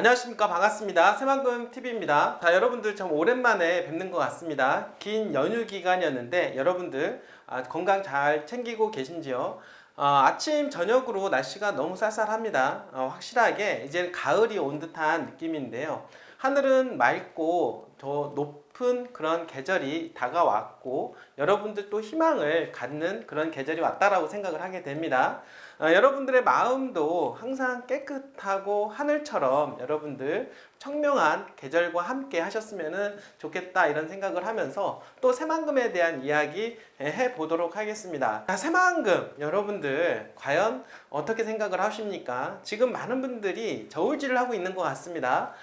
안녕하십니까, 반갑습니다. 새만금TV입니다. 자, 여러분들 참 오랜만에 뵙는 것 같습니다. 긴 연휴 기간이었는데 여러분들 건강 잘 챙기고 계신지요? 아침 저녁으로 날씨가 너무 쌀쌀합니다. 확실하게 이제 가을이 온 듯한 느낌인데요. 하늘은 맑고 더 높은 그런 계절이 다가왔고 여러분들 또 희망을 갖는 그런 계절이 왔다라고 생각을 하게 됩니다. 여러분들의 마음도 항상 깨끗하고 하늘처럼 여러분들 청명한 계절과 함께 하셨으면 좋겠다, 이런 생각을 하면서 또 새만금에 대한 이야기 해보도록 하겠습니다. 자, 새만금 여러분들 과연 어떻게 생각을 하십니까? 지금 많은 분들이 저울질을 하고 있는 것 같습니다.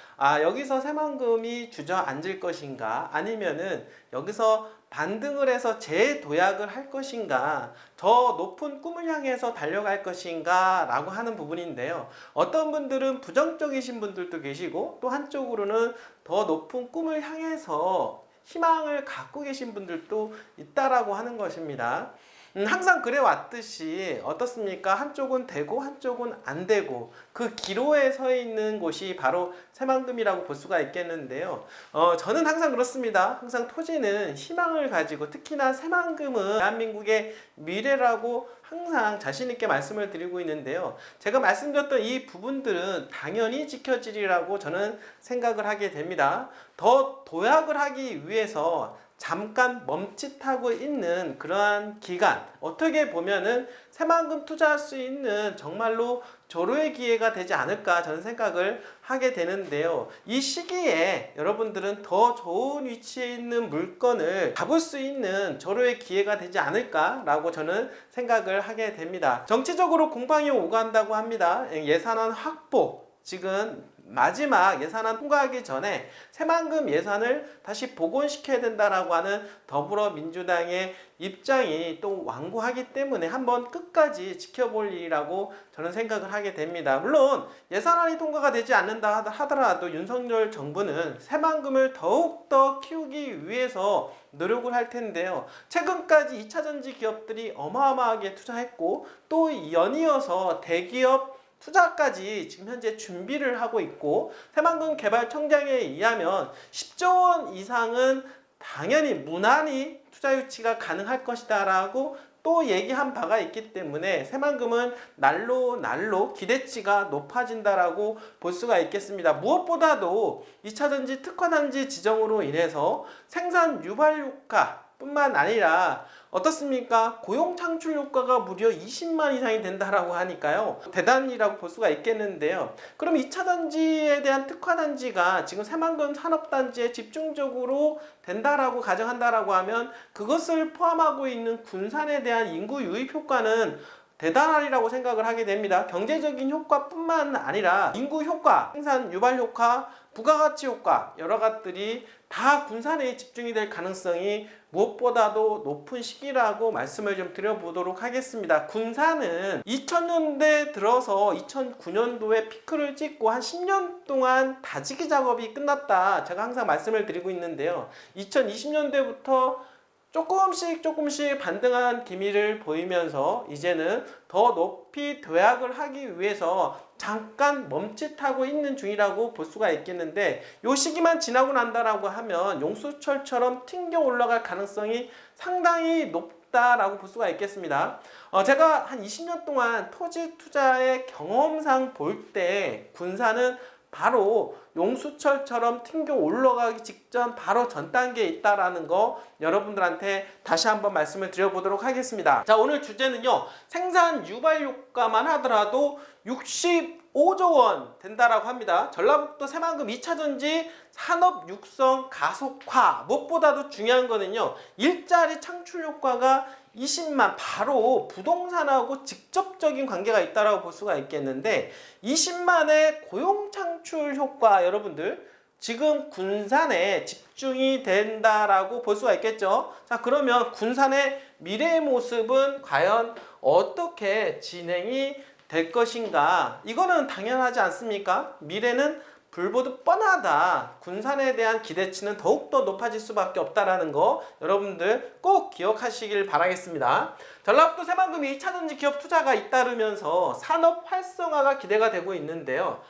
여기서 새만금이 주저앉을 것인가, 아니면은 여기서 반등을 해서 재도약을 할 것인가, 더 높은 꿈을 향해서 달려갈 것인가 라고 하는 부분인데요. 어떤 분들은 부정적이신 분들도 계시고 또 한쪽으로는 더 높은 꿈을 향해서 희망을 갖고 계신 분들도 있다라고 하는 것입니다. 항상 그래 왔듯이 어떻습니까? 한쪽은 되고 한쪽은 안 되고 그 기로에 서 있는 곳이 바로 새만금이라고 볼 수가 있겠는데요. 저는 항상 그렇습니다. 항상 토지는 희망을 가지고, 특히나 새만금은 대한민국의 미래라고 항상 자신있게 말씀을 드리고 있는데요. 제가 말씀드렸던 이 부분들은 당연히 지켜지리라고 저는 생각을 하게 됩니다. 더 도약을 하기 위해서 잠깐 멈칫하고 있는 그러한 기간, 어떻게 보면은 새만금 투자할 수 있는 정말로 절호의 기회가 되지 않을까 저는 생각을 하게 되는데요. 이 시기에 여러분들은 더 좋은 위치에 있는 물건을 잡을 수 있는 절호의 기회가 되지 않을까 라고 저는 생각을 하게 됩니다. 정치적으로 공방이 오간다고 합니다. 예산안 확보, 지금 마지막 예산안 통과하기 전에 새만금 예산을 다시 복원시켜야 된다라고 하는 더불어민주당의 입장이 또 완고하기 때문에 한번 끝까지 지켜볼 일이라고 저는 생각을 하게 됩니다. 물론 예산안이 통과가 되지 않는다 하더라도 윤석열 정부는 새만금을 더욱더 키우기 위해서 노력을 할 텐데요. 최근까지 2차전지 기업들이 어마어마하게 투자했고 또 연이어서 대기업 투자까지 지금 현재 준비를 하고 있고, 새만금 개발청장에 의하면 10조 원 이상은 당연히 무난히 투자 유치가 가능할 것이다 라고 또 얘기한 바가 있기 때문에 새만금은 날로 기대치가 높아진다라고 볼 수가 있겠습니다. 무엇보다도 2차전지 특화단지 지정으로 인해서 생산 유발 효과 뿐만 아니라 어떻습니까? 고용 창출 효과가 무려 20만 이상이 된다라고 하니까요. 대단이라고 볼 수가 있겠는데요. 그럼 2차단지에 대한 특화단지가 지금 새만금 산업단지에 집중적으로 된다라고 가정한다라고 하면 그것을 포함하고 있는 군산에 대한 인구 유입 효과는 대단하리라고 생각을 하게 됩니다. 경제적인 효과뿐만 아니라 인구 효과, 생산 유발 효과, 부가가치 효과, 여러 것들이 다 군산에 집중이 될 가능성이 무엇보다도 높은 시기라고 말씀을 좀 드려보도록 하겠습니다. 군산은 2000년대 들어서 2009년도에 피크를 찍고 한 10년 동안 다지기 작업이 끝났다, 제가 항상 말씀을 드리고 있는데요. 2020년대부터 조금씩 반등한 기미를 보이면서 이제는 더 높이 도약을 하기 위해서 잠깐 멈칫하고 있는 중이라고 볼 수가 있겠는데, 이 시기만 지나고 난다라고 하면 용수철처럼 튕겨 올라갈 가능성이 상당히 높다라고 볼 수가 있겠습니다. 제가 한 20년 동안 토지 투자의 경험상 볼 때 군산은 바로 용수철처럼 튕겨 올라가기 직전 바로 전 단계에 있다라는 거 여러분들한테 다시 한번 말씀을 드려보도록 하겠습니다. 자, 오늘 주제는요, 생산 유발 효과만 하더라도 65조 원 된다라고 합니다. 전라북도 새만금 2차전지 산업 육성 가속화, 무엇보다도 중요한 거는요, 일자리 창출 효과가 20만, 바로 부동산하고 직접적인 관계가 있다라고 볼 수가 있겠는데, 20만의 고용 창출 효과 여러분들 지금 군산에 집중이 된다라고 볼 수가 있겠죠. 자, 그러면 군산의 미래의 모습은 과연 어떻게 진행이 될 것인가? 이거는 당연하지 않습니까? 미래는 불보듯 뻔하다. 군산에 대한 기대치는 더욱더 높아질 수밖에 없다라는 거 여러분들 꼭 기억하시길 바라겠습니다. 전라북도 새만금이 1차전지 기업 투자가 잇따르면서 산업 활성화가 기대가 되고 있는데요.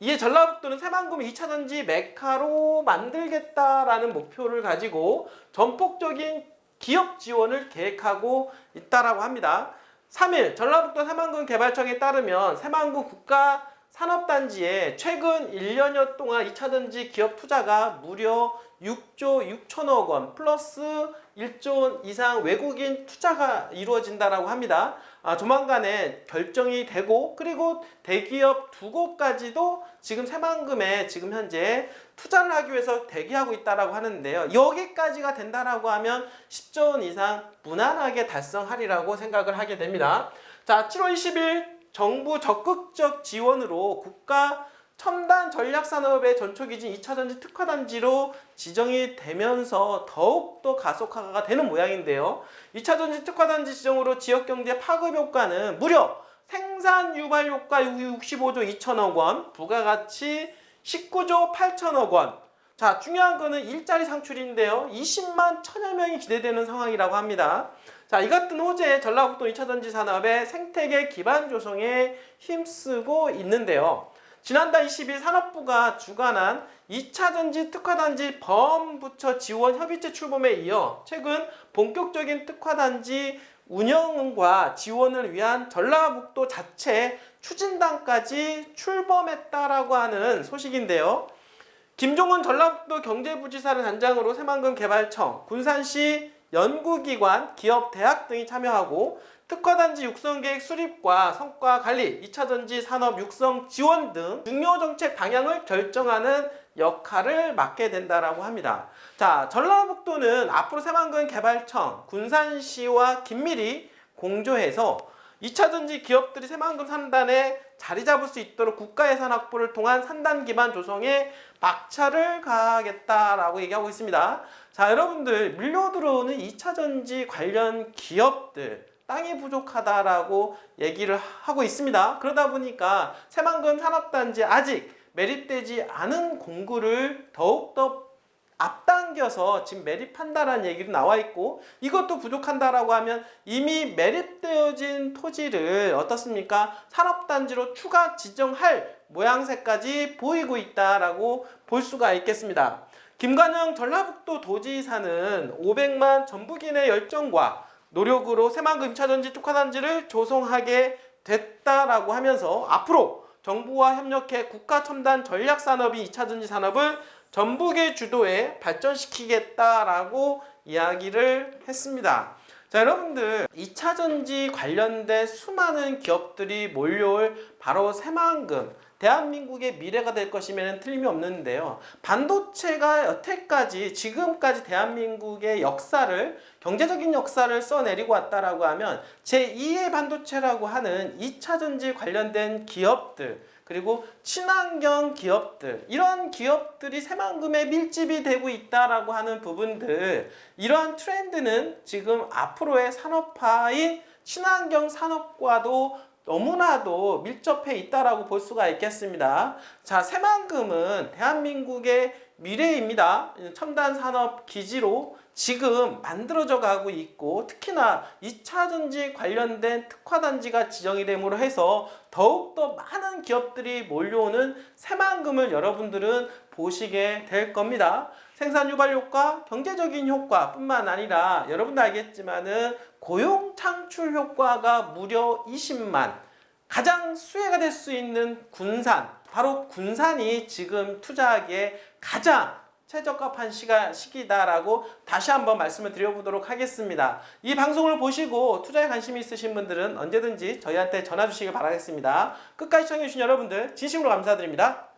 이에 전라북도는 새만금을 2차전지 메카로 만들겠다라는 목표를 가지고 전폭적인 기업 지원을 계획하고 있다라고 합니다. 3일 전라북도 새만금 개발청에 따르면 새만금 국가산업단지에 최근 1년여 동안 2차전지 기업 투자가 무려 6조 6천억 원 플러스 1조 원 이상 외국인 투자가 이루어진다라고 합니다. 조만간에 결정이 되고 그리고 대기업 2곳까지도 지금 새만금에 지금 현재 투자를 하기 위해서 대기하고 있다라고 하는데요. 여기까지가 된다라고 하면 10조 원 이상 무난하게 달성하리라고 생각을 하게 됩니다. 자, 7월 20일 정부 적극적 지원으로 국가 첨단 전략산업의 전초기진 2차전지 특화단지로 지정이 되면서 더욱더 가속화가 되는 모양인데요. 2차전지 특화단지 지정으로 지역경제 파급 효과는 무려 생산 유발 효과 65조 2천억 원, 부가가치 19조 8천억 원. 자, 중요한 거는 일자리 창출인데요. 20만 천여 명이 기대되는 상황이라고 합니다. 자, 이 같은 호재에 전라북도 2차전지 산업의 생태계 기반 조성에 힘쓰고 있는데요. 지난달 20일 산업부가 주관한 2차전지 특화단지 범부처 지원 협의체 출범에 이어 최근 본격적인 특화단지 운영과 지원을 위한 전라북도 자체 추진단까지 출범했다라고 하는 소식인데요. 김종훈 전라북도 경제부지사를 단장으로 새만금 개발청, 군산시 연구기관, 기업, 대학 등이 참여하고 특화단지 육성계획 수립과 성과 관리, 2차전지 산업 육성 지원 등 중요 정책 방향을 결정하는 역할을 맡게 된다라고 합니다. 자, 전라북도는 앞으로 새만금 개발청, 군산시와 긴밀히 공조해서 2차전지 기업들이 새만금 산단에 자리 잡을 수 있도록 국가예산 확보를 통한 산단 기반 조성에 박차를 가하겠다라고 얘기하고 있습니다. 자, 여러분들 밀려 들어오는 2차전지 관련 기업들 땅이 부족하다라고 얘기를 하고 있습니다. 그러다 보니까 새만금 산업단지 아직 매립되지 않은 공구를 더욱더 앞당겨서 지금 매립한다라는 얘기도 나와 있고 이것도 부족한다라고 하면 이미 매립되어진 토지를 어떻습니까? 산업단지로 추가 지정할 모양새까지 보이고 있다라고 볼 수가 있겠습니다. 김관영 전라북도 도지사는 500만 전북인의 열정과 노력으로 새만금 2차전지 특화단지를 조성하게 됐다라고 하면서 앞으로 정부와 협력해 국가첨단 전략산업인 2차전지 산업을 전북의 주도에 발전시키겠다라고 이야기를 했습니다. 자, 여러분들 2차전지 관련된 수많은 기업들이 몰려올 바로 새만금 대한민국의 미래가 될 것이면 틀림이 없는데요. 반도체가 여태까지 지금까지 대한민국의 역사를 경제적인 역사를 써내리고 왔다라고 하면 제2의 반도체라고 하는 2차전지 관련된 기업들 그리고 친환경 기업들 이런 기업들이 새만금에 밀집이 되고 있다라고 하는 부분들 이러한 트렌드는 지금 앞으로의 산업화인 친환경 산업과도 너무나도 밀접해 있다라고 볼 수가 있겠습니다. 자, 새만금은 대한민국의 미래입니다. 첨단 산업 기지로 지금 만들어져 가고 있고 특히나 2차전지 관련된 특화단지가 지정이 됨으로 해서 더욱더 많은 기업들이 몰려오는 새만금을 여러분들은 보시게 될 겁니다. 생산 유발 효과, 경제적인 효과뿐만 아니라 여러분도 알겠지만은 고용 창출 효과가 무려 20만. 가장 수혜가 될 수 있는 군산, 바로 군산이 지금 투자하기에 가장 최적합한 시기다라고 다시 한번 말씀을 드려보도록 하겠습니다. 이 방송을 보시고 투자에 관심이 있으신 분들은 언제든지 저희한테 전화 주시길 바라겠습니다. 끝까지 시청해주신 여러분들 진심으로 감사드립니다.